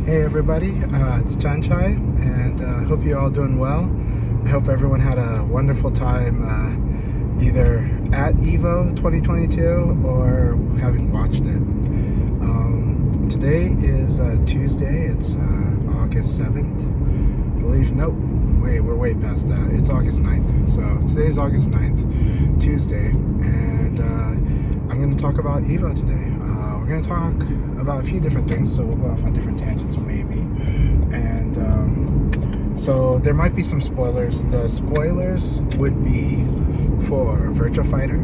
Hey everybody, it's Chanchai, and hope you're all doing well. I hope everyone had a wonderful time either at EVO 2022 or having watched it. Today is Tuesday, it's August 7th, I believe. Nope, we're way past that. It's August 9th. So today's August 9th, Tuesday, and I'm going to talk about EVO today. We're going to talk about a few different things, so we'll go off on different tangents maybe. And so there might be some spoilers. The spoilers would be for Virtua Fighter,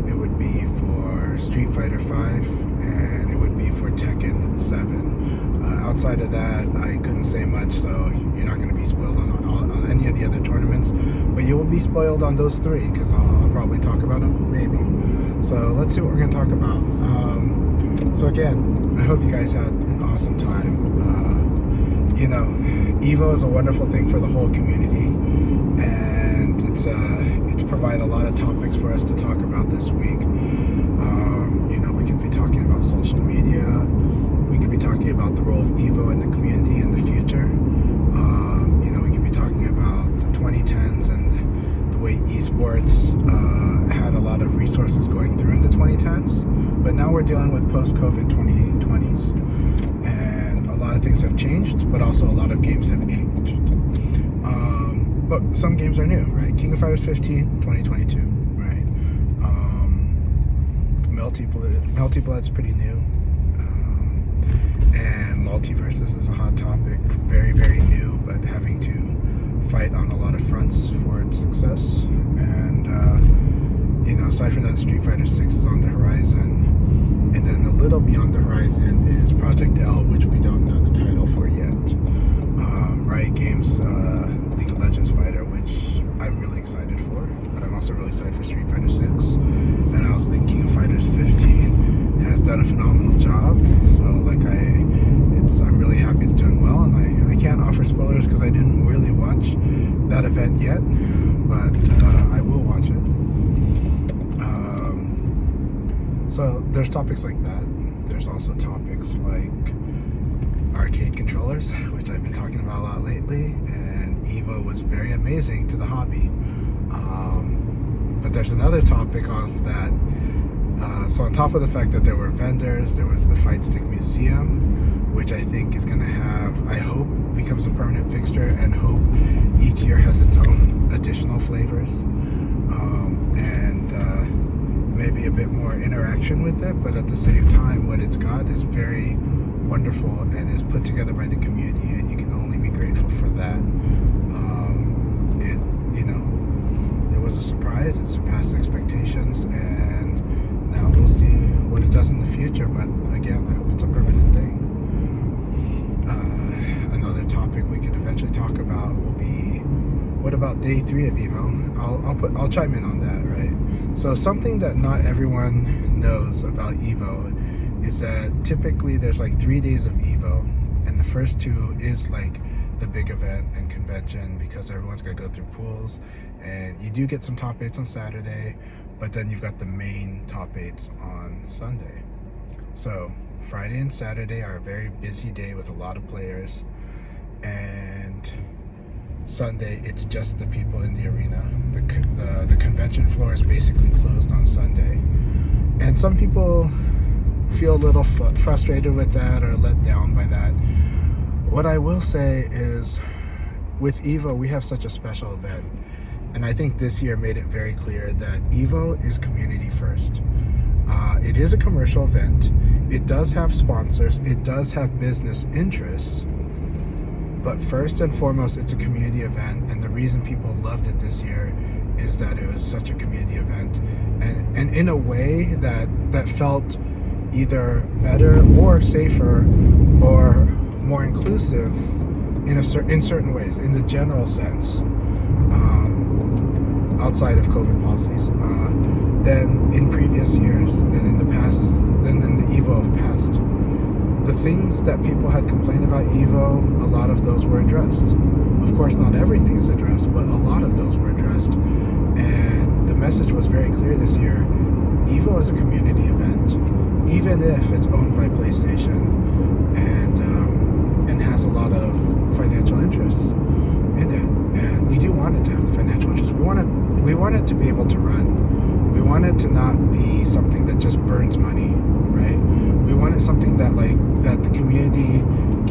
it would be for Street Fighter 5, and it would be for Tekken 7. Outside of that, I couldn't say much, so you're not going to be spoiled on any of the other tournaments, but you will be spoiled on those three, because I'll probably talk about them, maybe. So let's see what we're going to talk about. So again, I hope you guys had an awesome time. EVO is a wonderful thing for the whole community, and it's provide a lot of topics for us to talk about this week. We could be talking about social media. We could be talking about the role of EVO in the community in the future. We could be talking about the 2010s and the way esports had a lot of resources going through in the 2010s. But now we're dealing with post-COVID 2020s, and a lot of things have changed, but also a lot of games have aged. But some games are new, right? King of Fighters 15, 2022, right? Melty Blood's pretty new. And multiverses is a hot topic, very, very new, but having to fight on a lot of fronts for its success. And, aside from that, Street Fighter 6 is on the horizon. And then a little beyond the horizon is Project L, which we don't know the title for yet. Riot Games, League of Legends Fighter, which I'm really excited for, but I'm also really excited for Street Fighter 6. And I was thinking Fighters 15 has done a phenomenal job, so I'm really happy it's doing well, and I can't offer spoilers because I didn't really watch that event yet, but I will watch it. So there's topics like that. There's also topics like arcade controllers, which I've been talking about a lot lately, and EVO was very amazing to the hobby. But there's another topic of that. So on top of the fact that there were vendors, there was the Fight Stick Museum, which I think is going to have, I hope, becomes a permanent fixture, and hope each year has its own additional flavors. Maybe a bit more interaction with it, but at the same time, what it's got is very wonderful and is put together by the community, and you can only be grateful for that. It was a surprise. It surpassed expectations, and now we'll see what it does in the future, but again, I hope it's a permanent thing. Another topic we could eventually talk about will be, what about day 3 of EVO? I'll chime in on that, right? So something that not everyone knows about EVO is that typically there's like 3 days of EVO, and the first 2 is like the big event and convention, because everyone's gonna go through pools, and you do get some top 8s on Saturday, but then you've got the main top 8s on Sunday. So Friday and Saturday are a very busy day with a lot of players, and Sunday it's just the people in the arena. The convention floor is basically closed on Sunday, and some people feel a little frustrated with that or let down by that. What I will say is, with EVO we have such a special event, and I think this year made it very clear that EVO is community first. It is a commercial event, it does have sponsors, it does have business interests, but first and foremost, it's a community event, and the reason people loved it this year is that it was such a community event, and in a way that felt either better or safer or more inclusive in certain ways, in the general sense, outside of COVID policies, than in previous years, than in the past, than in the EVO of past. The things that people had complained about EVO, a lot of those were addressed. Of course, not everything is addressed, but a lot of those were addressed. And the message was very clear this year. EVO is a community event, even if it's owned by PlayStation. And be able to run. We want it to not be something that just burns money, right? We want it something that that the community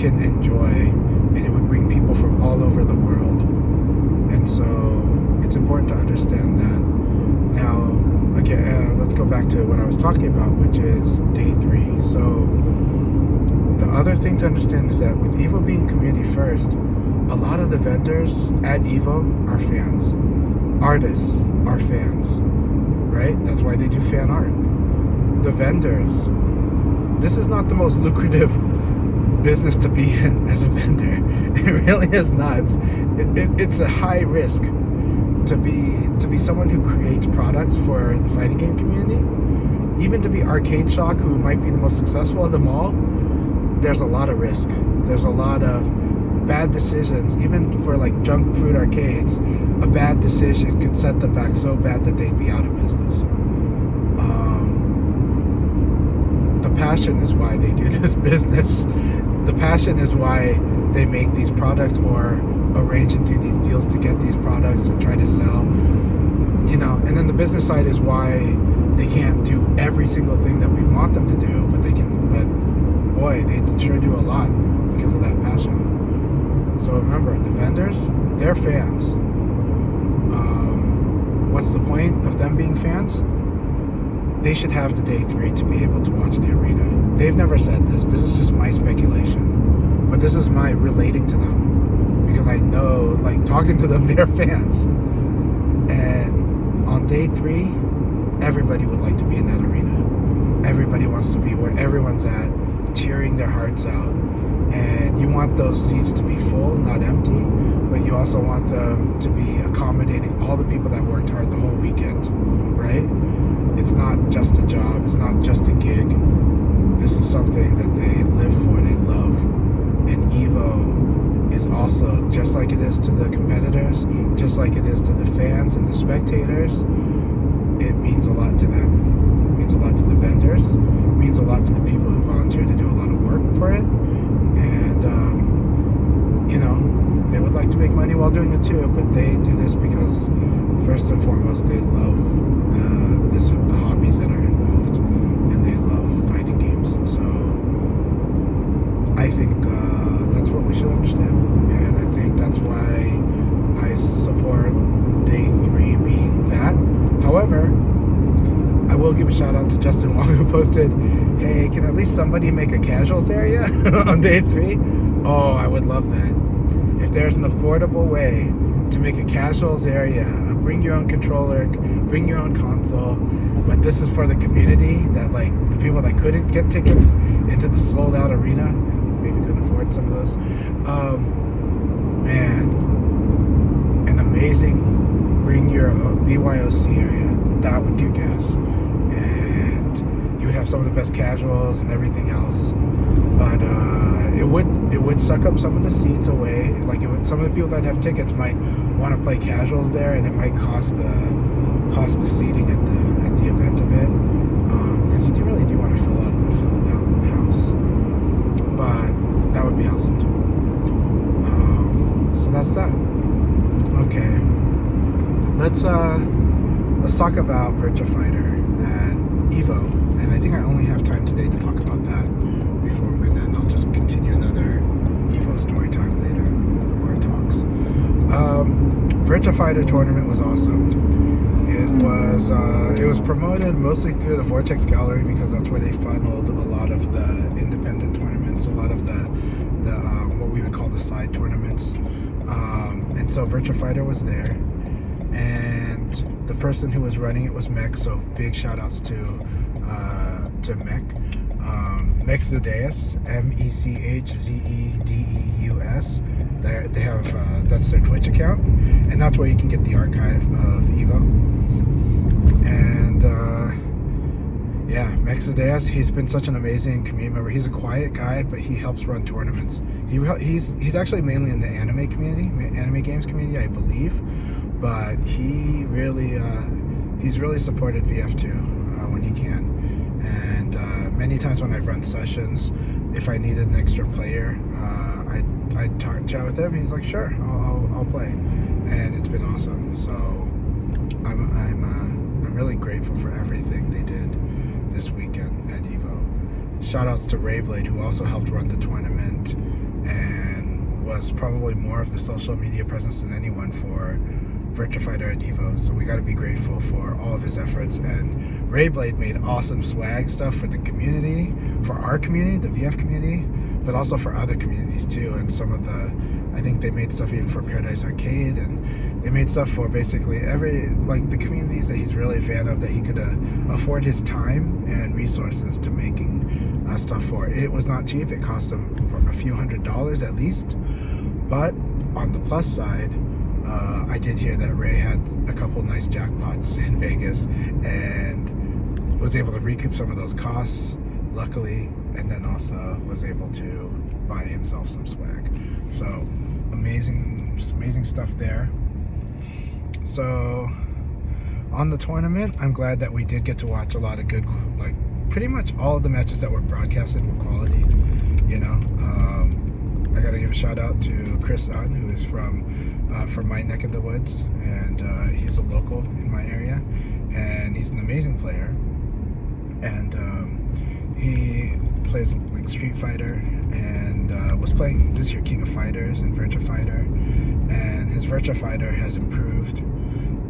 can enjoy, and it would bring people from all over the world. And so it's important to understand that. Now, again, let's go back to what I was talking about, which is day 3. So the other thing to understand is that with EVO being community first, a lot of the vendors at EVO are fans. Artists are fans, right? That's why they do fan art. The vendors, this is not the most lucrative business to be in as a vendor. It really is not. It's a high risk to be someone who creates products for the fighting game community. Even to be Arcade Shock, who might be the most successful of them all, there's a lot of risk. There's a lot of bad decisions. Even for like junk food arcades, a bad decision could set them back so bad that they'd be out of business. The passion is why they do this business. The passion is why they make these products or arrange and do these deals to get these products and try to sell. And then the business side is why they can't do every single thing that we want them to do, but they can. But boy, they sure do a lot because of that passion. So remember, the vendors, they're fans. What's the point of them being fans? They should have the day 3 to be able to watch the arena. They've never said this. This is just my speculation. But this is my relating to them. Because I know, like, talking to them, they're fans. And on day 3, everybody would like to be in that arena. Everybody wants to be where everyone's at, cheering their hearts out. And you want those seats to be full, not empty, but you also want them to be accommodating all the people that worked hard the whole weekend, right? It's not just a job, it's not just a gig. This is something that they live for, they love. And EVO is also, just like it is to the competitors, just like it is to the fans and the spectators, it means a lot to them. It means a lot to the vendors, it means a lot to the people who volunteer to do a lot of work for it. And, they would like to make money while doing it too, but they do this because, first and foremost, they love the hobbies that are involved, and they love fighting games. So I think that's what we should understand, and I think that's why I support day 3 being that. However, I will give a shout out to Justin Wong, who posted, hey, can at least somebody make a casuals area on day 3? Oh, I would love that. If there's an affordable way to make a casuals area, bring your own controller, bring your own console, but this is for the community, that like the people that couldn't get tickets into the sold out arena and maybe couldn't afford some of those, man, an amazing bring your BYOC area, that would kick ass. And you would have some of the best casuals and everything else, but it would suck up some of the seats away. Like some of the people that have tickets might want to play casuals there, and it might cost the seating at the event a bit, because you really do want to fill out the house. But that would be awesome too. So that's that. Okay, let's talk about Virtua Fighter and EVO, and I think I only have time today to talk about that and then I'll just continue another EVO story time later, or talks. Virtua Fighter tournament was awesome. It was promoted mostly through the Vortex Gallery, because that's where they funneled a lot of the independent tournaments, a lot of the what we would call the side tournaments. And so Virtua Fighter was there, and the person who was running it was Mech. So big shout outs to Mech. Mechzedeus, Mechzedeus. They have that's their Twitch account, and that's where you can get the archive of EVO. And yeah, Mechzedeus, he's been such an amazing community member. He's a quiet guy, but he helps run tournaments. He's actually mainly in the anime games community, I believe, but he's really supported VF2 when he can. And many times when I've run sessions, if I needed an extra player, I'd chat with him. He's like, sure, I'll play, and it's been awesome. So I'm really grateful for everything they did this weekend at Evo. Shoutouts to Rayblade, who also helped run the tournament and was probably more of the social media presence than anyone for Virtua Fighter at Evo. So we got to be grateful for all of his efforts. And Rayblade made awesome swag stuff for the community, for our community, the VF community, but also for other communities too. And some of the, I think they made stuff even for Paradise Arcade, and they made stuff for basically the communities that he's really a fan of, that he could afford his time and resources to making stuff for. It was not cheap. It cost him a few $100s at least. But on the plus side, I did hear that Ray had a couple nice jackpots in Vegas and was able to recoup some of those costs, luckily, and then also was able to buy himself some swag. So amazing stuff there. So on the tournament, I'm glad that we did get to watch a lot of good, like pretty much all of the matches that were broadcasted were quality. You know, I gotta give a shout out to Chris Unn, who is from my neck of the woods, and he's a local in my area, and he's an amazing player, and he plays like Street Fighter, and was playing this year King of Fighters and Virtua Fighter, and his Virtua Fighter has improved,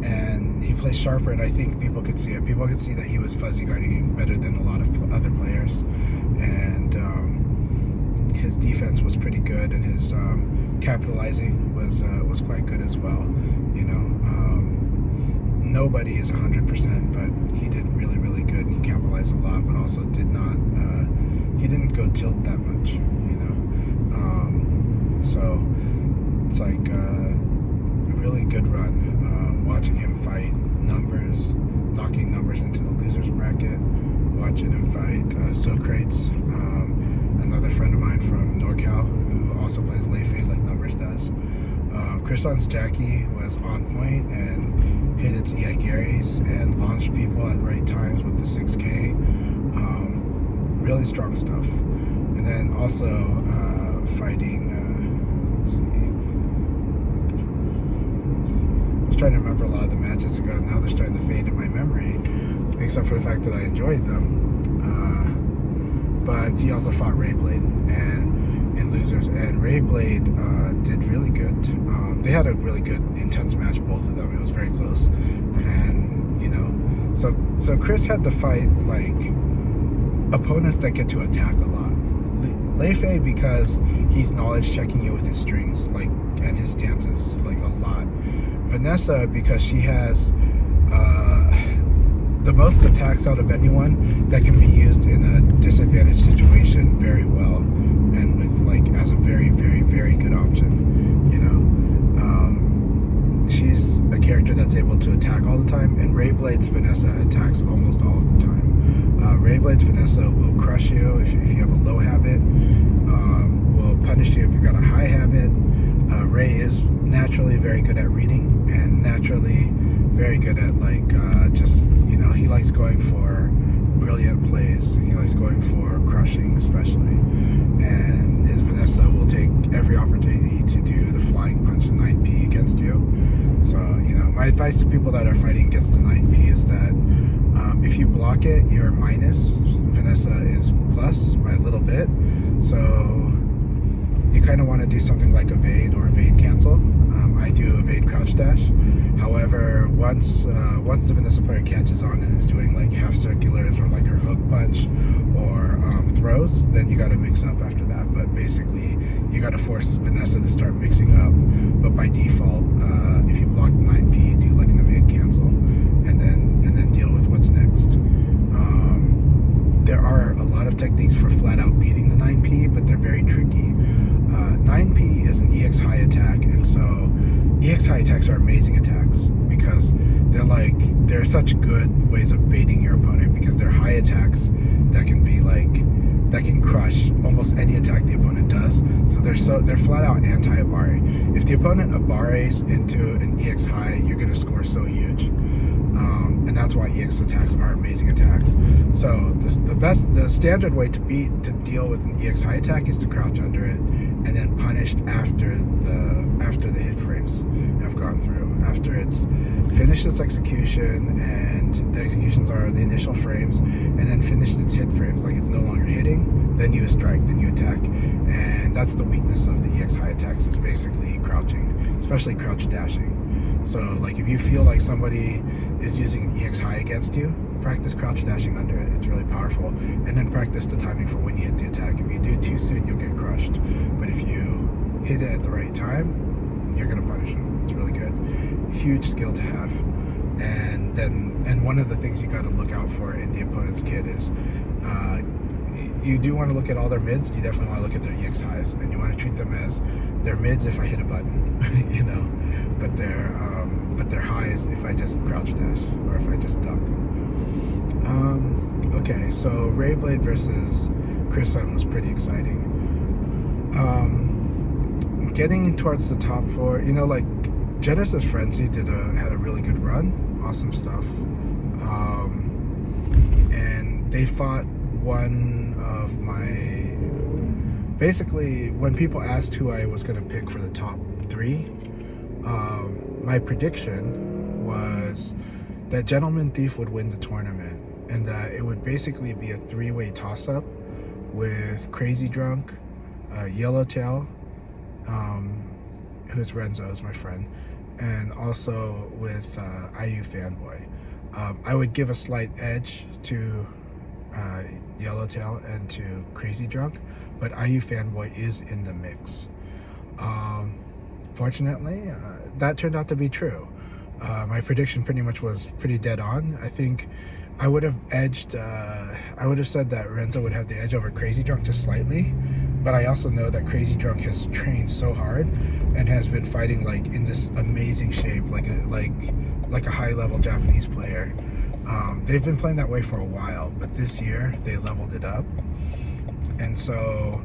and he plays sharper, and I think people could see it. People could see that he was fuzzy guarding better than a lot of other players, and his defense was pretty good, and his capitalizing was quite good as well. You know, nobody is 100%, but he did really, really good, and he capitalized a lot, but also did not. He didn't go tilt that much. You know, so it's like a really good run. Watching him fight numbers, knocking numbers into the losers bracket. Watching him fight Socrates, another friend of mine from NorCal, who also plays Lei like numbers does. Krison's Jackie was on point and hit its EI Garys and launched people at right times with the 6K. Really strong stuff. And then also fighting, let's see. I was trying to remember a lot of the matches ago, and now they're starting to fade in my memory, except for the fact that I enjoyed them. But he also fought Rayblade and in losers, and Rayblade did really good. They had a really good, intense match, both of them. It was very close, and you know, so Chris had to fight like opponents that get to attack a lot. Lei because he's knowledge checking you with his strings, like, and his stances, like a lot. Vanessa because she has the most attacks out of anyone that can be used in a disadvantaged situation very well, and with like as a very, very, very good option. You know, she's a character that's able to attack all the time, and Rayblade's Vanessa attacks almost all of the time. Rayblade's Vanessa will crush you if you have a low habit, will punish you if you've got a high habit. Ray is naturally very good at reading, and naturally very good at like just, you know, he likes going for brilliant plays. He likes going for crushing especially, and his Vanessa will take every opportunity to do the flying punch and 9P against you. So, you know, my advice to people that are fighting against the 9P is that if you block it, you're minus. Vanessa is plus by a little bit. So you kind of want to do something like evade or evade cancel. I do evade crouch dash. However, once the Vanessa player catches on and is doing like half circulars or like her hook punch or throws, then you got to mix up after that. But basically, you got to force Vanessa to start mixing up. But by default, if you block the 9P, do like an evade cancel, and then deal with what's next. There are a lot of techniques for flat out beating the 9P, but they're very tricky. 9P is an EX high attack, and so EX high attacks are amazing attacks because they're such good ways of baiting your opponent, because they're high attacks that can crush almost any attack the opponent does. So they're flat out anti-Abare. If the opponent Abares into an EX high, you're gonna score so huge. And that's why EX attacks are amazing attacks. So the standard way to deal with an EX high attack is to crouch under it and then punish after the hit frames have gone through. After it's finish its execution, and the executions are the initial frames, and then finish its hit frames, like it's no longer hitting, then you strike, then you attack. And that's the weakness of the EX high attacks, is basically crouching, especially crouch dashing. So like if you feel like somebody is using an EX high against you, practice crouch dashing under it. It's really powerful. And then practice the timing for when you hit the attack. If you do too soon, you'll get crushed. But if you hit it at the right time, you're gonna punish them. It's really good. Huge skill to have. And one of the things you got to look out for in the opponent's kit is you do want to look at all their mids. You definitely want to look at their EX highs, and you want to treat them as their mids if I hit a button, you know, but their highs if I just crouch dash or if I just duck. Okay, so Rayblade versus Chris-Sun was pretty exciting. Getting towards the top four, you know, like Genesis Frenzy had a really good run, awesome stuff, and they fought one of my, basically when people asked who I was going to pick for the top three, my prediction was that Gentleman Thief would win the tournament, and that it would basically be a three-way toss-up with Crazy Drunk, Yellowtail, who's Renzo's my friend, and also with IU Fanboy. I would give a slight edge to Yellowtail and to Crazy Drunk, but IU Fanboy is in the mix. Fortunately, that turned out to be true. My prediction pretty much was pretty dead on. I think I would have edged, I would have said that Renzo would have the edge over Crazy Drunk just slightly, but I also know that Crazy Drunk has trained so hard and has been fighting like in this amazing shape, like a high-level Japanese player. They've been playing that way for a while, but this year they leveled it up, and so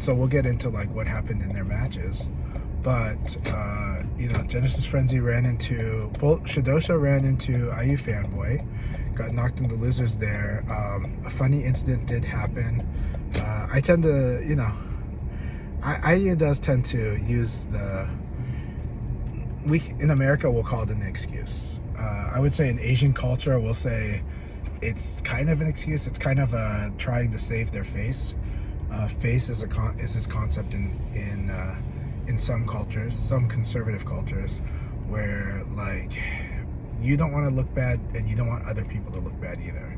we'll get into like what happened in their matches. But you know, Genesis Frenzy Shidosha ran into IU Fanboy, got knocked into losers there. A funny incident did happen. I tend to, you know, IU does tend to use in America we'll call it an excuse. I would say in Asian culture we'll say it's kind of an excuse. It's kind of trying to save their face. Face is this concept in some cultures, some conservative cultures, where like you don't want to look bad and you don't want other people to look bad either.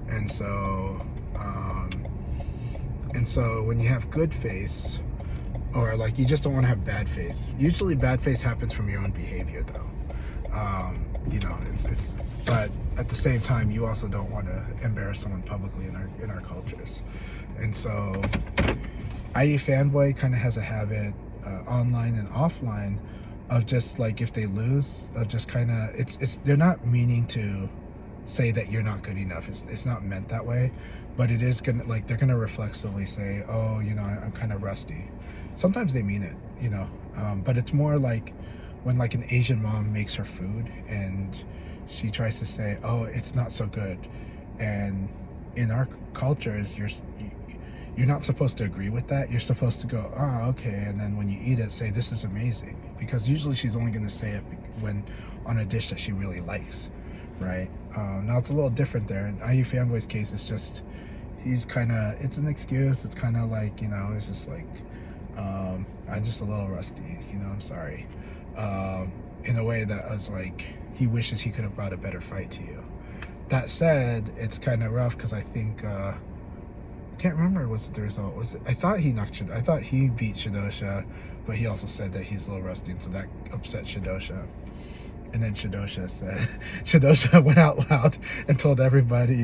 And so when you have good face, or like you just don't want to have bad face. Usually bad face happens from your own behavior though. You know, it's but at the same time you also don't want to embarrass someone publicly in our cultures. And so IU Fanboy kind of has a habit, online and offline, of just like if they lose, of just kind of they're not meaning to say that you're not good enough. It's not meant that way, but it is gonna, like, they're gonna reflexively say, oh, you know, I'm kind of rusty. Sometimes they mean it, you know, but it's more like when like an Asian mom makes her food and she tries to say, oh, it's not so good, and in our cultures you're not supposed to agree with that. You're supposed to go, oh, okay, and then when you eat it, say this is amazing, because usually she's only going to say it when on a dish that she really likes, right? Now it's a little different there. In IU Fanboy's case, it's just he's kind of, it's an excuse. It's kind of like, you know, it's just like I'm just a little rusty, you know, I'm sorry, in a way that was like he wishes he could have brought a better fight to you. That said, it's kind of rough because I think I can't remember what the result was. I thought he beat Shidosha, but he also said that he's a little rusty, and so that upset Shidosha. And then Shidosha went out loud and told everybody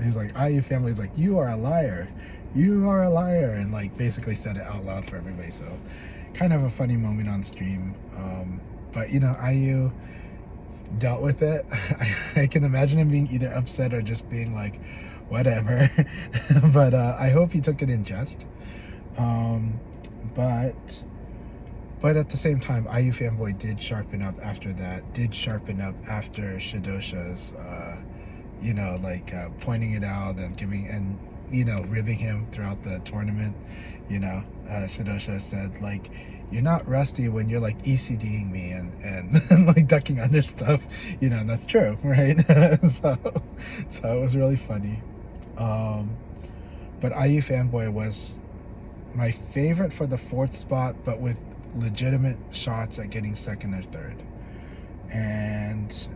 he's like, IU Family's like, you are a liar, and like basically said it out loud for everybody. So kind of a funny moment on stream. But you know, IU dealt with it. I can imagine him being either upset or just being like, whatever. But I hope he took it in jest. But at the same time, IU Fanboy did sharpen up after that. Did sharpen up after Shidosha's, you know, like pointing it out and ribbing him throughout the tournament. Shidosha said, like, you're not rusty when you're like ECDing me and like ducking under stuff, and that's true, right? So it was really funny. But IU Fanboy was my favorite for the fourth spot, but with legitimate shots at getting second or third. And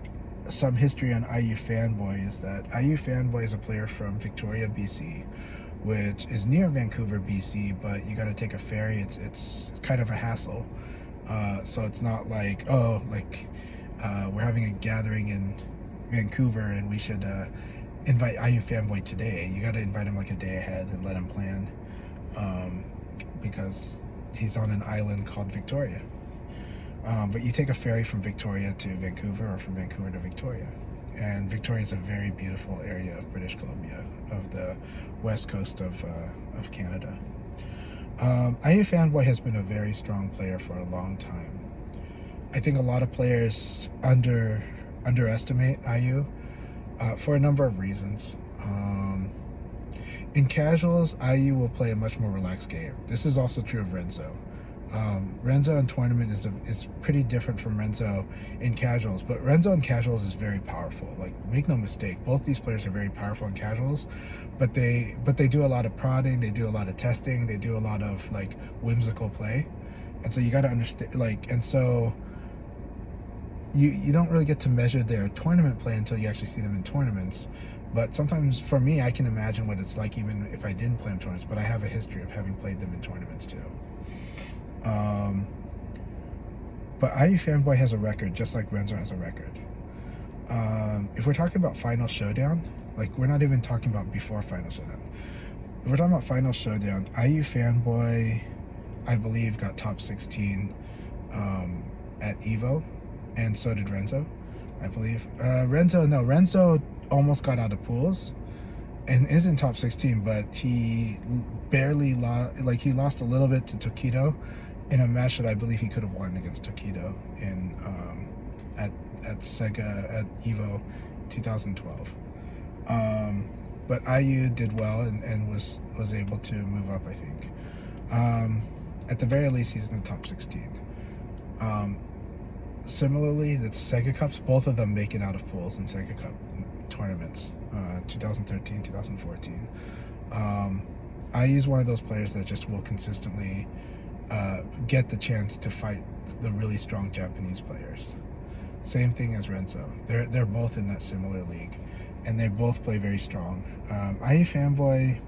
some history on IU Fanboy is that IU Fanboy is a player from Victoria, BC, which is near Vancouver, BC, but you got to take a ferry. It's kind of a hassle. So it's not like, we're having a gathering in Vancouver and we should invite IU Fanboy today. You got to invite him like a day ahead and let him plan, because he's on an island called Victoria. But you take a ferry from Victoria to Vancouver, or from Vancouver to Victoria. And Victoria is a very beautiful area of British Columbia, of the west coast of Canada. IU Fanboy has been a very strong player for a long time. I think a lot of players underestimate IU for a number of reasons. In casuals, IU will play a much more relaxed game. This is also true of Renzo. Renzo in tournament is pretty different from Renzo in casuals, but Renzo in casuals is very powerful. Like, make no mistake, both these players are very powerful in casuals, but they do a lot of prodding, they do a lot of testing, they do a lot of like whimsical play, and so you got to understand, like, and so you don't really get to measure their tournament play until you actually see them in tournaments. But sometimes, for me, I can imagine what it's like even if I didn't play in tournaments, but I have a history of having played them in tournaments too. But IU Fanboy has a record just like Renzo has a record. If we're talking about Final Showdown, like, we're not even talking about before Final Showdown. If we're talking about Final Showdown, IU Fanboy, I believe, got top 16 at EVO, and so did Renzo, I believe. Renzo almost got out of pools and is in top 16, but he barely lost. Like, he lost a little bit to Tokido in a match that I believe he could have won against Tokido in at Sega at EVO 2012. But IU did well and was able to move up, I think. At the very least, he's in the top 16. Similarly, the Sega Cups, both of them make it out of pools in Sega Cup tournaments, 2013, 2014. IU is one of those players that just will consistently get the chance to fight the really strong Japanese players. Same thing as Renzo. They're both in that similar league, and they both play very strong. IU Fanboy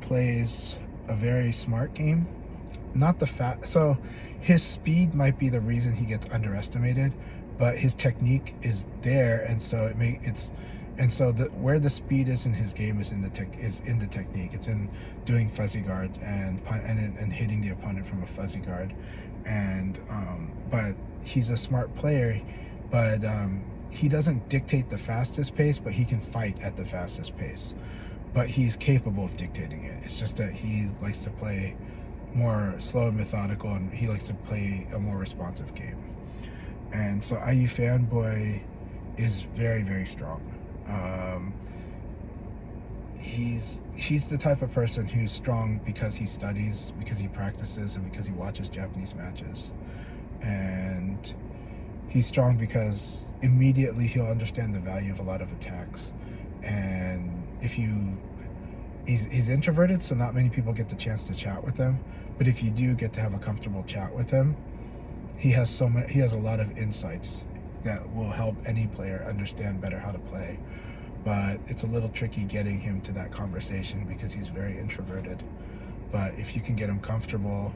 plays a very smart game. Not the so his speed might be the reason he gets underestimated, but his technique is there, and so where the speed is in his game is in the technique. It's in doing fuzzy guards and hitting the opponent from a fuzzy guard, and but he's a smart player, but he doesn't dictate the fastest pace, but he can fight at the fastest pace. But he's capable of dictating it. It's just that he likes to play more slow and methodical, and he likes to play a more responsive game. And so IU Fanboy is very, very strong. He's the type of person who's strong because he studies, because he practices, and because he watches Japanese matches. And he's strong because immediately he'll understand the value of a lot of attacks. And he's introverted, so not many people get the chance to chat with him. But if you do get to have a comfortable chat with him, he has a lot of insights that will help any player understand better how to play. But it's a little tricky getting him to that conversation because he's very introverted. But if you can get him comfortable,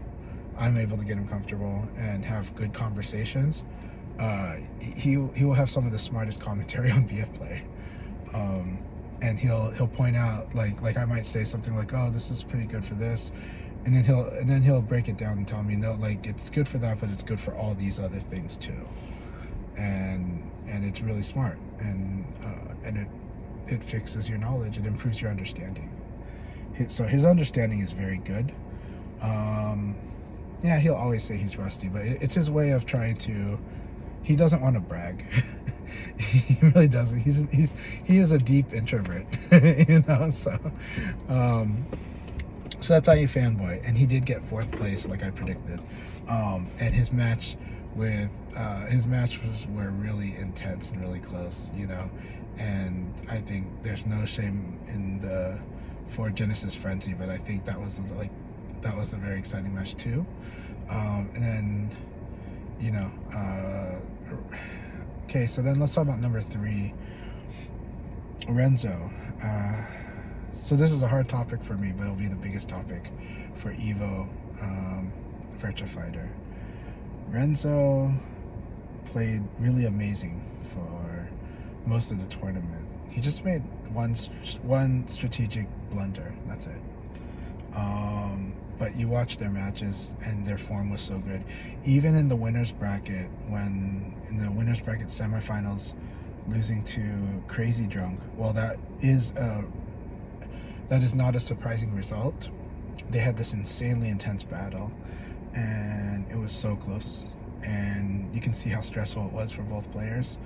I'm able to get him comfortable and have good conversations, he will have some of the smartest commentary on VF play. And he'll point out, like I might say something like, "Oh, this is pretty good for this," and then he'll break it down and tell me, "No, like, it's good for that, but it's good for all these other things too." And it's really smart, and it fixes your knowledge, it improves your understanding. So his understanding is very good. Yeah, he'll always say he's rusty, but it's his way of trying to he doesn't want to brag. He really doesn't. He is a deep introvert, you know. So that's how you fanboy, and he did get 4th place, like I predicted. And his matches were really intense and really close, you know. And I think there's no shame in for Genesis Frenzy, but I think that was a very exciting match too. And then, you know, okay, so then let's talk about number 3, Renzo. So this is a hard topic for me, but it'll be the biggest topic for Evo Virtua Fighter. Renzo played really amazing for most of the tournament. He just made one strategic blunder. That's it. But you watch their matches, and their form was so good. Even in the winners bracket, in the winners bracket semifinals, losing to Crazy Drunk. Well, that is not a surprising result. They had this insanely intense battle, and it was so close. And you can see how stressful it was for both players.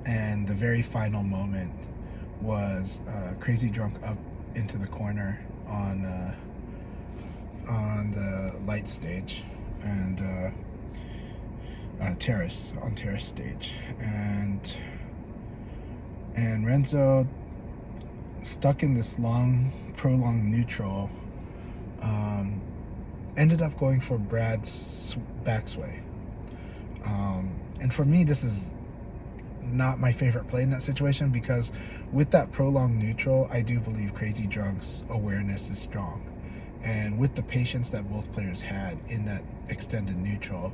And the very final moment was Crazy Drunk up into the corner on the light stage and terrace stage, and Renzo, stuck in this prolonged neutral, ended up going for Brad's backsway. And for me, this is not my favorite play in that situation, because with that prolonged neutral, I do believe Crazy Drunk's awareness is strong. And with the patience that both players had in that extended neutral,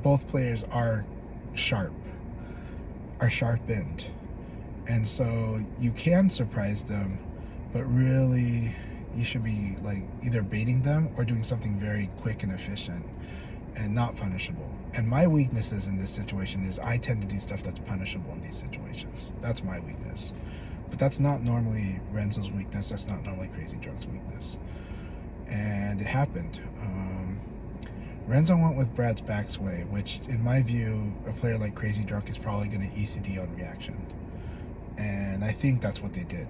both players are sharpened. And so you can surprise them, but really you should be like either baiting them or doing something very quick and efficient and not punishable. And my weaknesses in this situation is I tend to do stuff that's punishable in these situations. That's my weakness. But that's not normally Renzo's weakness. That's not normally Crazy Drunk's weakness. And it happened. Renzo went with Brad's backsway, which in my view, a player like Crazy Drunk is probably going to ECD on reaction. And I think that's what they did,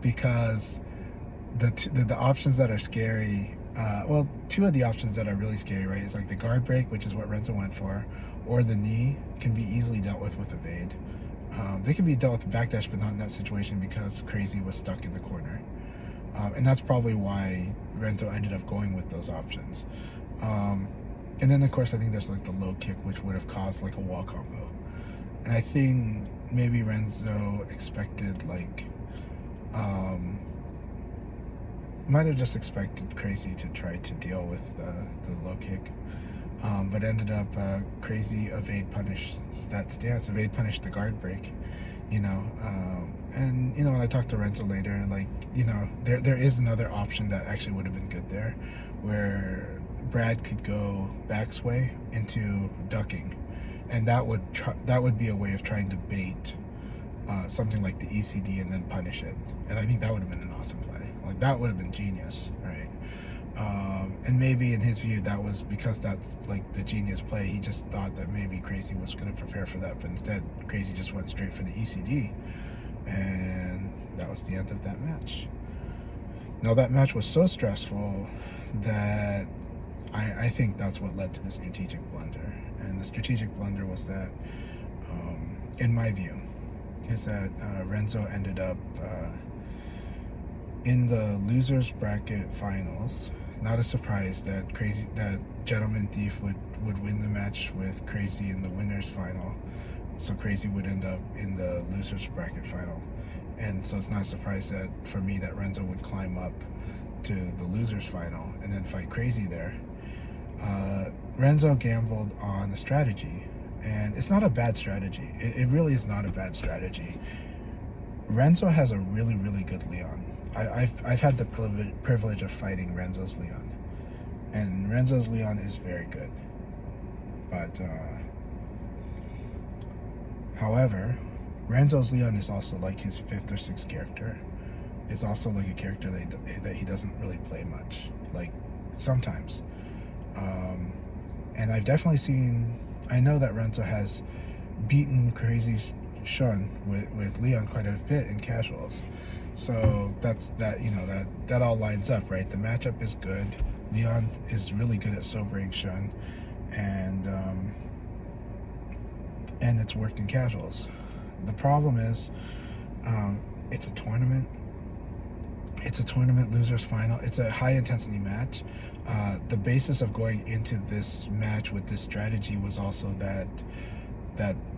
because the options that are scary, well, 2 of the options that are really scary, right, is like the guard break, which is what Renzo went for, or the knee can be easily dealt with evade. They can be dealt with backdash, but not in that situation because Crazy was stuck in the corner. And that's probably why Renzo ended up going with those options. And then, of course, I think there's like the low kick, which would have caused like a wall combo. And I think maybe Renzo expected might have just expected Crazy to try to deal with the low kick. But ended up Crazy evade punish that stance, evade punish the guard break, you know. And, you know, when I talked to Renzo later, like, you know, there is another option that actually would have been good there, where Brad could go backsway into ducking, and that would be a way of trying to bait something like the ECD and then punish it. And I think that would have been an awesome play. Like, that would have been genius, right? And maybe in his view, that was because that's like the genius play. He just thought that maybe Crazy was going to prepare for that, but instead Crazy just went straight for the ECD, and that was the end of that match. Now, that match was so stressful that I think that's what led to the strategic blunder. And the strategic blunder was that, in my view, is that Renzo ended up in the losers bracket finals. Not a surprise that Gentleman Thief would win the match with Crazy in the winners final, so Crazy would end up in the losers bracket final. And so it's not a surprise that for me that Renzo would climb up to the losers final and then fight Crazy there. Renzo gambled on the strategy, and it's not a bad strategy. It really is not a bad strategy. Renzo has a really, really good Leon. I've had the privilege of fighting Renzo's Leon, and Renzo's Leon is very good. But however, Renzo's Leon is also like his 5th or 6th character. It's also like a character that he doesn't really play much, like sometimes. And I've definitely seen I know that Renzo has beaten Crazy Shun with Leon quite a bit in casuals. So that all lines up, right? The matchup is good. Leon is really good at sobering Shun, and it's worked in casuals. The problem is, it's a tournament. It's a tournament losers final. It's a high intensity match. The basis of going into this match with this strategy was also that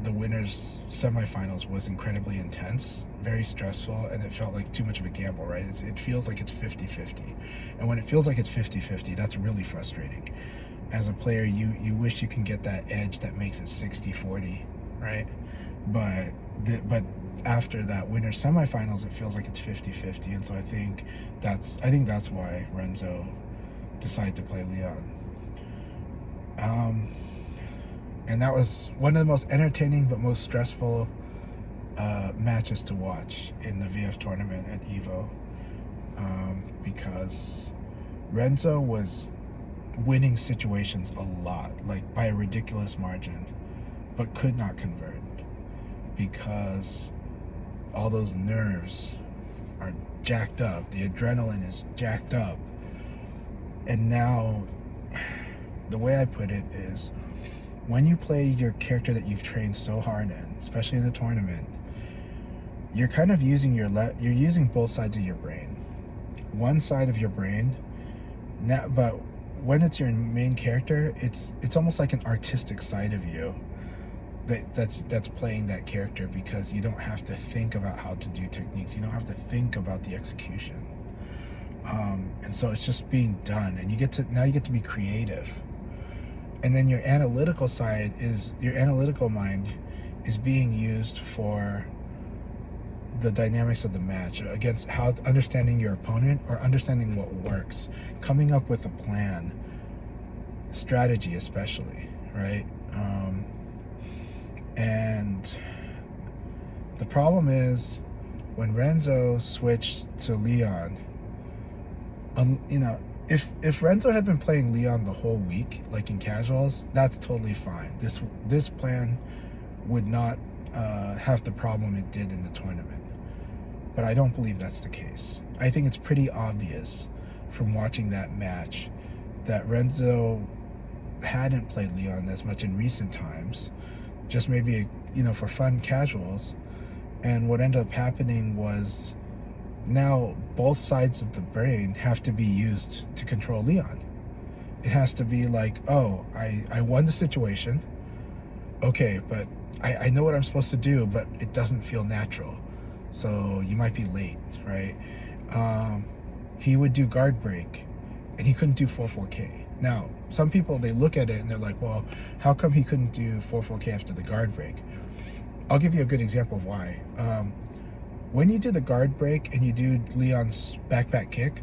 the winners semifinals was incredibly intense, very stressful, and it felt like too much of a gamble, right? It feels like it's 50-50. And when it feels like it's 50-50, that's really frustrating. As a player, you wish you can get that edge that makes it 60-40, right? But after that winner semifinals, it feels like it's 50-50, and so I think that's why Renzo decided to play Leon. And that was one of the most entertaining but most stressful matches to watch in the VF tournament at EVO, because Renzo was winning situations a lot, like by a ridiculous margin, but could not convert because all those nerves are jacked up. The adrenaline is jacked up. And now, the way I put it is, when you play your character that you've trained so hard in, especially in the tournament, you're kind of using you're using both sides of your brain. One side of your brain, but when it's your main character, it's almost like an artistic side of you that's playing that character, because you don't have to think about how to do techniques. You don't have to think about the execution. And so it's just being done, and you get to be creative. And then your analytical mind is being used for the dynamics of the match, against how understanding your opponent or understanding what works, coming up with a plan, strategy especially, right? And the problem is, when Renzo switched to Leon, if Renzo had been playing Leon the whole week, like in casuals, that's totally fine. This plan would not have the problem it did in the tournament. But I don't believe that's the case. I think it's pretty obvious from watching that match that Renzo hadn't played Leon as much in recent times, just maybe for fun casuals. And what ended up happening was, now both sides of the brain have to be used to control Leon. It has to be like, oh, I won the situation, okay, but I know what I'm supposed to do, but it doesn't feel natural, so you might be late, right? He would do guard break, and he couldn't do 4-4K. Now, some people, they look at it and they're like, well, how come he couldn't do 4-4K after the guard break? I'll give you a good example of why. When you do the guard break and you do Leon's back kick,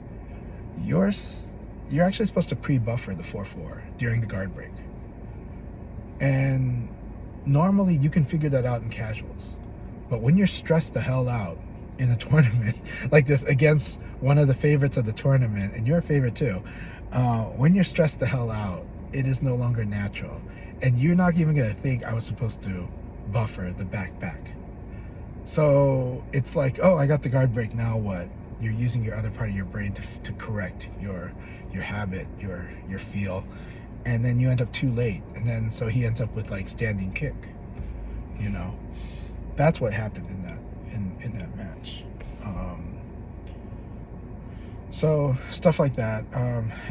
you're actually supposed to pre-buffer the 4-4 during the guard break. And normally you can figure that out in casuals. But when you're stressed the hell out in a tournament like this against one of the favorites of the tournament, and you're a favorite too, when you're stressed the hell out, it is no longer natural. And you're not even going to think, I was supposed to buffer the back. So it's like, oh, I got the guard break, now what? You're using your other part of your brain to correct your habit, your feel, and then you end up too late, and then so he ends up with like standing kick. That's what happened in that match. So stuff like that.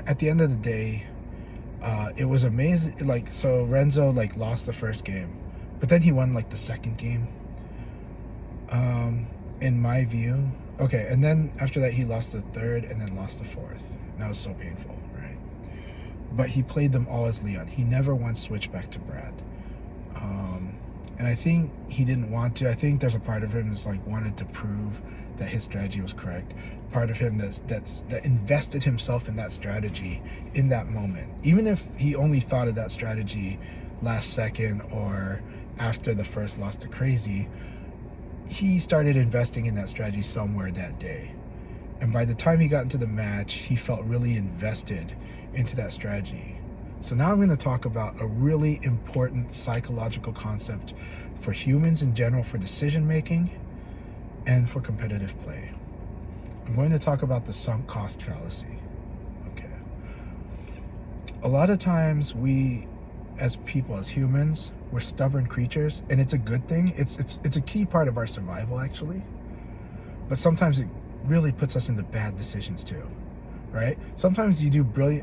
At the end of the day, it was amazing. So Renzo lost the first game, but then he won the second game. In my view, okay, and then after that he lost the third and then lost the fourth. And that was so painful, right? But he played them all as Leon. He never once switched back to Brad. And I think he didn't want to. I think there's a part of him that's wanted to prove that his strategy was correct. Part of him that invested himself in that strategy in that moment. Even if he only thought of that strategy last second or after the first loss to Crazy, he started investing in that strategy somewhere that day. And by the time he got into the match, he felt really invested into that strategy. So now I'm going to talk about a really important psychological concept for humans in general, for decision making and for competitive play. I'm going to talk about the sunk cost fallacy. Okay. A lot of times we, as people, as humans, we're stubborn creatures, and it's a good thing. It's a key part of our survival, actually. But sometimes it really puts us into bad decisions too, right? Sometimes you do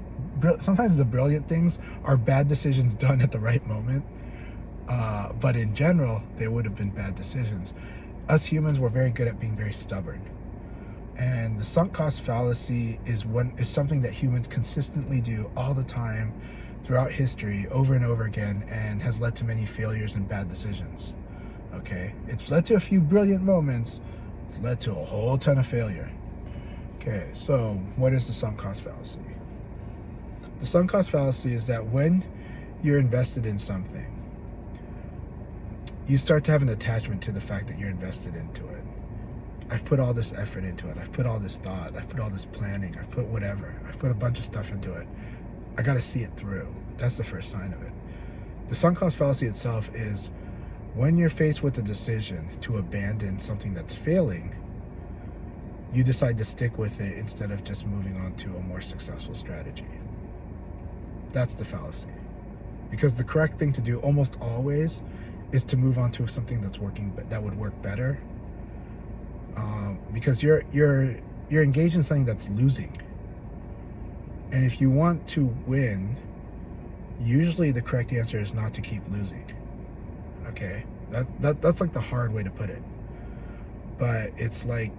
sometimes the brilliant things are bad decisions done at the right moment. But in general, they would have been bad decisions. Us humans, we're very good at being very stubborn. And the sunk cost fallacy is something that humans consistently do all the time throughout history, over and over again, and has led to many failures and bad decisions. Okay? It's led to a few brilliant moments. It's led to a whole ton of failure. Okay, so what is the sunk cost fallacy? The sunk cost fallacy is that when you're invested in something, you start to have an attachment to the fact that you're invested into it. I've put all this effort into it. I've put all this thought. I've put all this planning. I've put whatever. I've put a bunch of stuff into it. I got to see it through. That's the first sign of it. The sunk cost fallacy itself is when you're faced with a decision to abandon something that's failing, you decide to stick with it instead of just moving on to a more successful strategy. That's the fallacy. Because the correct thing to do almost always is to move on to something that's working, that would work better. Because you're engaged in something that's losing. And if you want to win, usually the correct answer is not to keep losing. Okay? That's like the hard way to put it. But it's like,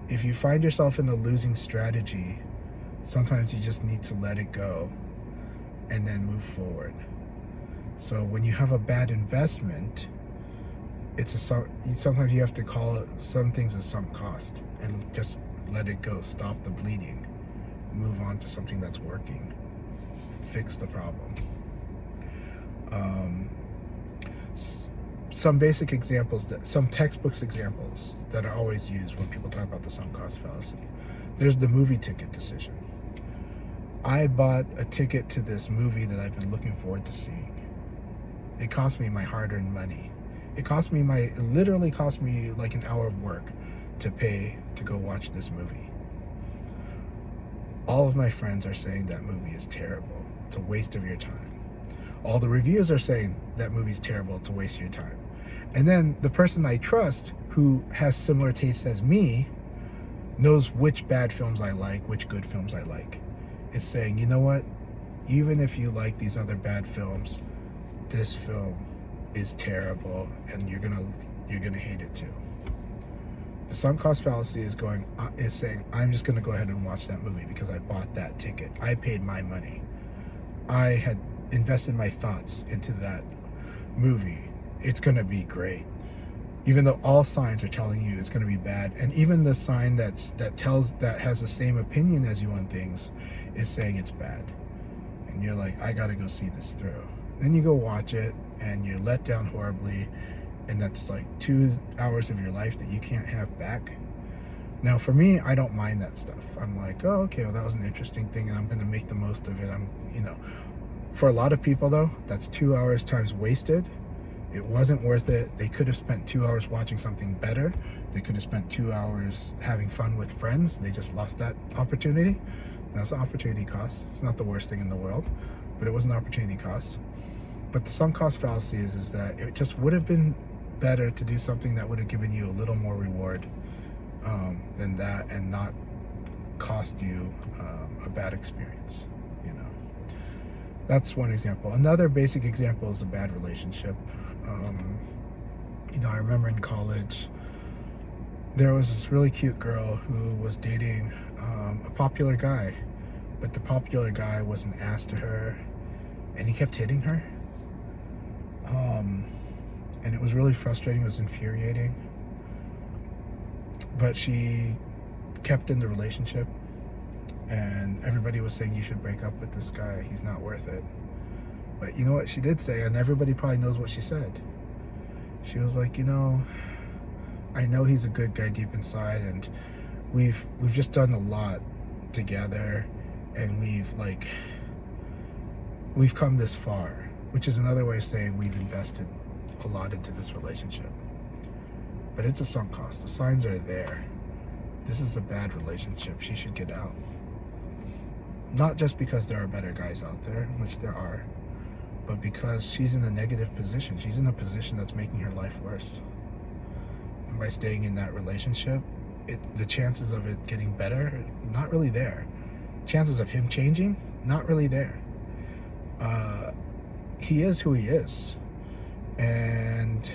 if you find yourself in a losing strategy, sometimes you just need to let it go and then move forward. So when you have a bad investment, sometimes you have to call it some things a sunk cost and just let it go, stop the bleeding, move on to something that's working, fix the problem. Some basic examples, some textbooks examples that are always used when people talk about the sunk cost fallacy. There's the movie ticket decision. I bought a ticket to this movie that I've been looking forward to seeing. It cost me my hard-earned money. It literally cost me like an hour of work to pay to go watch this movie. All of my friends are saying that movie is terrible. It's a waste of your time. All the reviews are saying that movie's terrible. It's a waste of your time. And then the person I trust, who has similar tastes as me, knows which bad films I like, which good films I like, is saying, you know what? Even if you like these other bad films, this film is terrible, and you're gonna hate it too. The sunk cost fallacy is saying, I'm just gonna go ahead and watch that movie because I bought that ticket. I paid my money. I had invested my thoughts into that movie. It's gonna be great, even though all signs are telling you it's gonna be bad, and even the sign that has the same opinion as you on things is saying it's bad, and you're like, I gotta go see this through. Then you go watch it, and you're let down horribly, and that's like 2 hours of your life that you can't have back. Now, for me, I don't mind that stuff. I'm like, oh, okay, well, that was an interesting thing, and I'm going to make the most of it. For a lot of people, though, that's 2 hours times wasted. It wasn't worth it. They could have spent 2 hours watching something better. They could have spent 2 hours having fun with friends. They just lost that opportunity. That's an opportunity cost. It's not the worst thing in the world, but it was an opportunity cost. But the sunk cost fallacy is that it just would have been better to do something that would have given you a little more reward than that, and not cost you a bad experience. That's one example. Another basic example is a bad relationship. I remember in college, there was this really cute girl who was dating a popular guy, but the popular guy was an ass to her, and he kept hitting her. And it was really frustrating. It was infuriating. But she kept in the relationship, and everybody was saying, you should break up with this guy. He's not worth it. But you know what she did say, and everybody probably knows what she said. She was like, I know he's a good guy deep inside, and we've just done a lot together, and we've come this far, which is another way of saying we've invested a lot into this relationship. But it's a sunk cost. The signs are there. This is a bad relationship. She should get out. Not just because there are better guys out there, which there are, but because she's in a negative position. She's in a position that's making her life worse. And by staying in that relationship, the chances of it getting better, not really there. Chances of him changing, not really there. He is who he is. And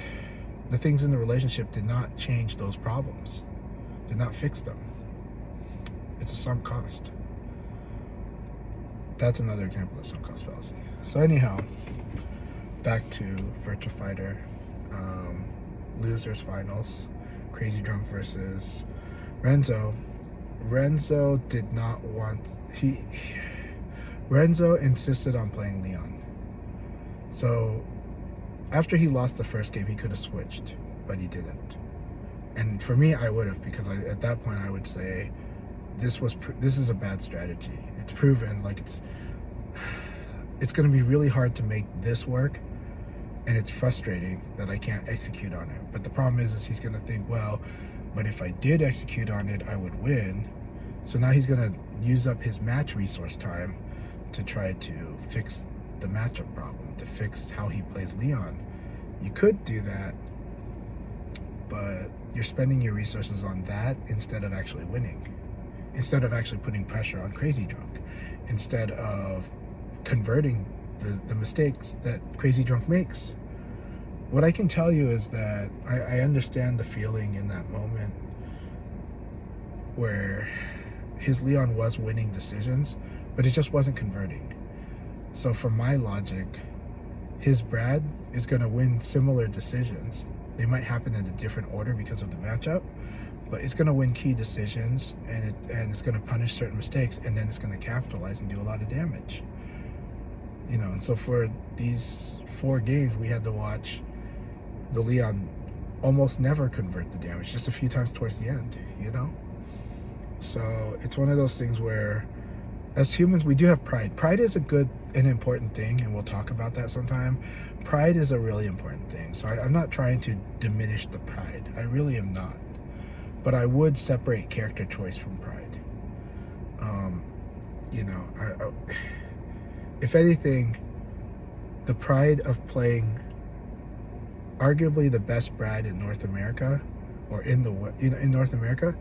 the things in the relationship did not change those problems, did not fix them. It's a sunk cost. That's another example of sunk cost fallacy. So anyhow, back to Virtua Fighter. Losers finals. Crazy Drunk versus Renzo. Renzo did not want... Renzo insisted on playing Leon. So after he lost the first game, he could have switched, but he didn't. And for me, I would have, because at that point I would say this is a bad strategy. It's proven, like it's going to be really hard to make this work, and it's frustrating that I can't execute on it. But the problem is he's going to think, well, but if I did execute on it, I would win. So now he's going to use up his match resource time to try to fix the matchup problem, to fix how he plays Leon. You could do that, but you're spending your resources on that instead of actually winning, instead of actually putting pressure on Crazy Drunk, instead of converting the mistakes that Crazy Drunk makes. What I can tell you is that I understand the feeling in that moment where his Leon was winning decisions, but it just wasn't converting. So from my logic, his Brad is going to win similar decisions. They might happen in a different order because of the matchup, but it's going to win key decisions, and it's going to punish certain mistakes, and then it's going to capitalize and do a lot of damage. You know, and so for these 4 games, we had to watch the Leon almost never convert the damage, just a few times towards the end, you know? So it's one of those things where, as humans, we do have pride. Pride is an important thing, and we'll talk about that sometime. Pride is a really important thing. So I'm not trying to diminish the pride. I really am not. But I would separate character choice from pride. You know, if anything, the pride of playing arguably the best Brad in North America, or in North America,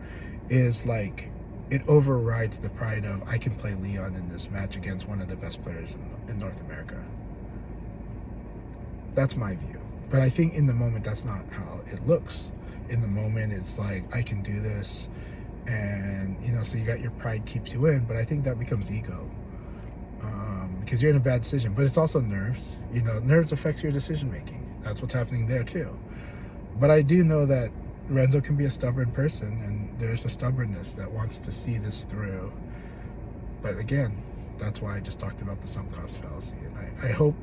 is like, it overrides the pride of, I can play Leon in this match against one of the best players in North America. That's my view. But I think in the moment, that's not how it looks. In the moment, it's like, I can do this. And, you know, so you got your pride keeps you in, but I think that becomes ego. Because you're in a bad decision. But it's also nerves. You know, nerves affects your decision making. That's what's happening there too. But I do know that Renzo can be a stubborn person, and there's a stubbornness that wants to see this through. But again, that's why I just talked about the sunk cost fallacy, and I hope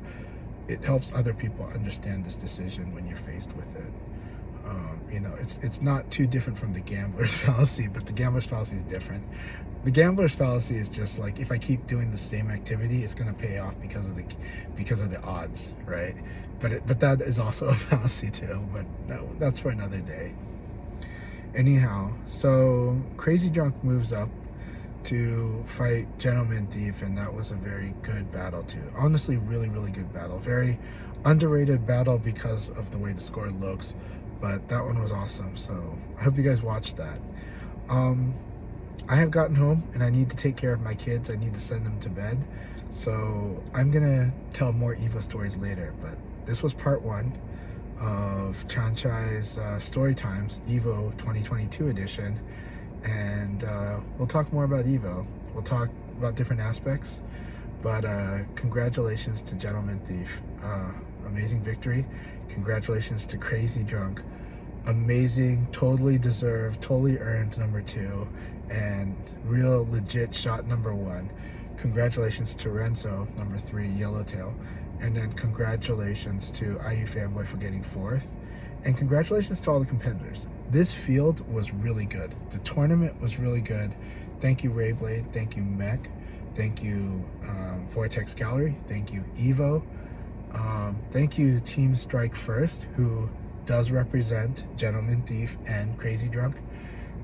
it helps other people understand this decision when you're faced with it. You know, it's not too different from the gambler's fallacy, but the gambler's fallacy is different. The gambler's fallacy is just like, if I keep doing the same activity, it's going to pay off because of the odds, right? But that is also a fallacy too. But no, that's for another day. Anyhow, so Crazy Drunk moves up to fight Gentleman Thief, and that was a very good battle too. Honestly, really, really good battle. Very underrated battle because of the way the score looks, but that one was awesome. So I hope you guys watched that. I have gotten home, and I need to take care of my kids. I need to send them to bed. So I'm gonna tell more Evo stories later, but this was part 1 of Chanchai's Story Times Evo 2022 edition, and we'll talk more about Evo. We'll talk about different aspects, but congratulations to Gentleman Thief. Amazing victory. Congratulations to Crazy Drunk. Amazing, totally deserved, totally earned number 2, and real legit shot number 1. Congratulations to Renzo, number 3, Yellowtail. And then congratulations to IU Fanboy for getting 4th. And congratulations to all the competitors. This field was really good. The tournament was really good. Thank you, Rayblade. Thank you, Mech. Thank you, Vortex Gallery. Thank you, Evo. Thank you, Team Strike First, who does represent Gentleman Thief and Crazy Drunk,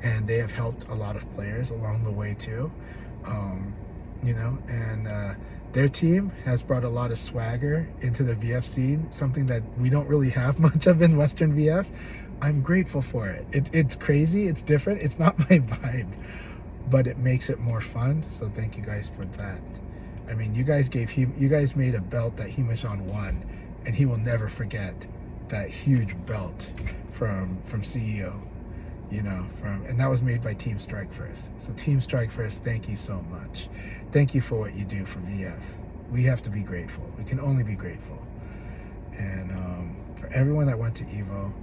and they have helped a lot of players along the way too. And their team has brought a lot of swagger into the VF scene, something that we don't really have much of in Western VF. I'm grateful for it. It's crazy, it's different, it's not my vibe, but it makes it more fun. So thank you guys for that. I mean, you guys made a belt that Himachan won, and he will never forget that huge belt from CEO, and that was made by Team Strike First. So Team Strike First, thank you so much. Thank you for what you do for VF. We have to be grateful. We can only be grateful. And for everyone that went to Evo,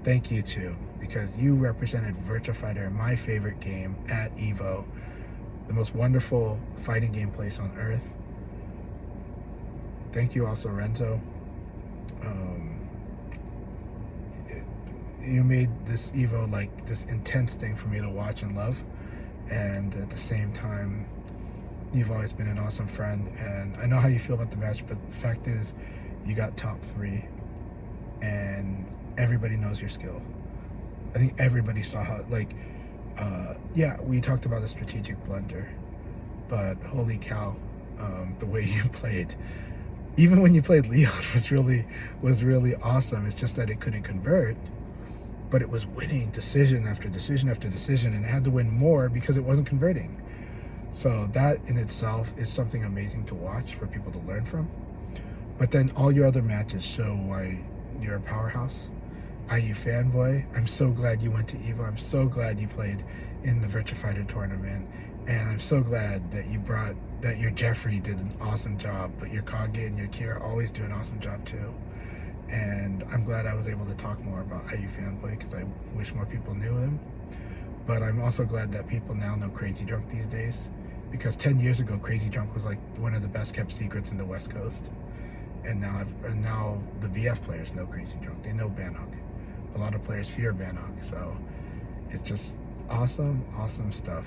thank you too, because you represented Virtua Fighter, my favorite game, at Evo. The most wonderful fighting game place on earth. Thank you also, Renzo. You made this Evo like this intense thing for me to watch and love, and at the same time, you've always been an awesome friend. And I know how you feel about the match, but the fact is, you got top 3, and everybody knows your skill. I think everybody saw how, yeah, we talked about the strategic blunder, but holy cow, the way you played, even when you played Leon, was really awesome. It's just that it couldn't convert, but it was winning decision after decision after decision, and it had to win more because it wasn't converting. So that in itself is something amazing to watch for people to learn from. But then all your other matches show why you're a powerhouse. IU fanboy, I'm so glad you went to Evo. I'm so glad you played in the Virtua Fighter tournament, and I'm so glad that your Jeffrey did an awesome job, but your Kage and your Kira always do an awesome job too. And I'm glad I was able to talk more about IU fanboy, because I wish more people knew him. But I'm also glad that people now know Crazy Drunk these days, because 10 years ago Crazy Drunk was like one of the best kept secrets in the West Coast. And now the VF players know Crazy Drunk. They know Bannock. A lot of players fear Bannock, so it's just awesome stuff.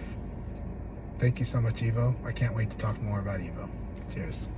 Thank you so much, Evo. I can't wait to talk more about Evo. Cheers.